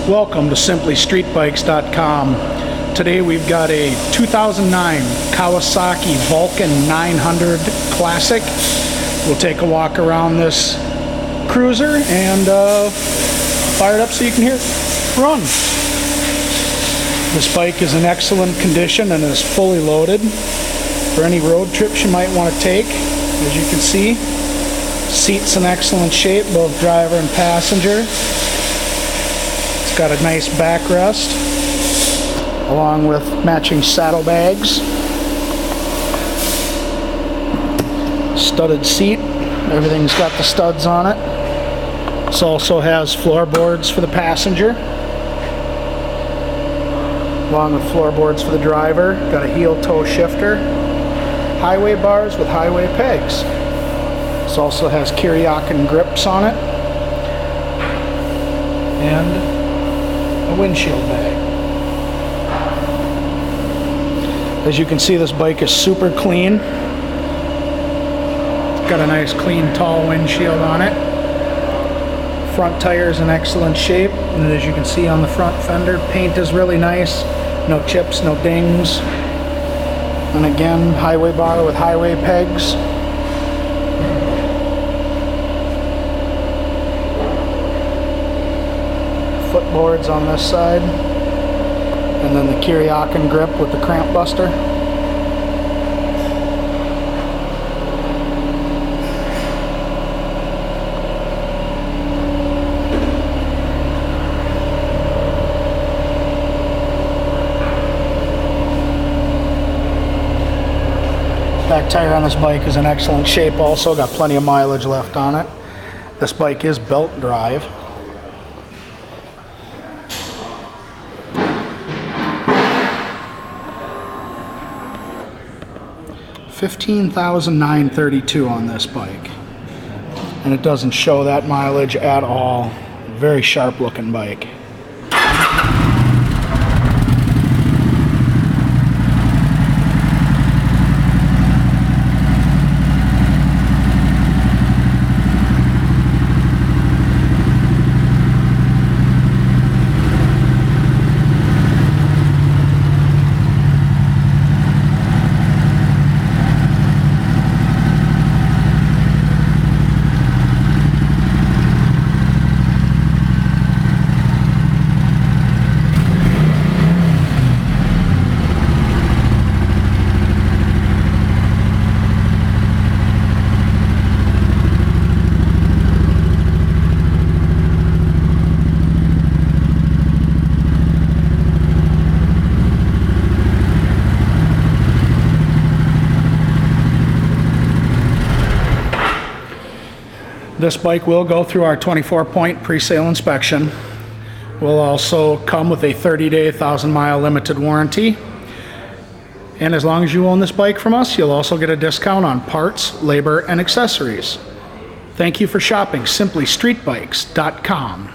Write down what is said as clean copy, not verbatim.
Welcome to simplystreetbikes.com. Today we've got a 2009 Kawasaki VN900 Classic. We'll take a walk around this cruiser and fire it up so you can hear it run. This bike is in excellent condition and is fully loaded for any road trips you might want to take. As you can see, seats in excellent shape, both driver and passenger. It's got a nice backrest along with matching saddlebags. Studded seat, everything's got the studs on it. This also has floorboards for the passenger, along with floorboards for the driver. Got a heel toe shifter, highway bars with highway pegs. This also has Kawasaki grips on it, and a windshield bag. As you can see, this bike is super clean. It's got a nice clean tall windshield on it. Front tires in excellent shape, and as you can see on the front fender, paint is really nice. No chips, no dings. And again, highway bar with highway pegs. Footboards on this side. And then the Kawasaki grip with the cramp buster. Back tire on this bike is in excellent shape also, got plenty of mileage left on it. This bike is belt drive. $15,932 on this bike. And it doesn't show that mileage at all. Very sharp looking bike. This bike will go through our 24-point pre-sale inspection. Will also come with a 30-day, 1,000-mile limited warranty. And as long as you own this bike from us, you'll also get a discount on parts, labor, and accessories. Thank you for shopping simplystreetbikes.com.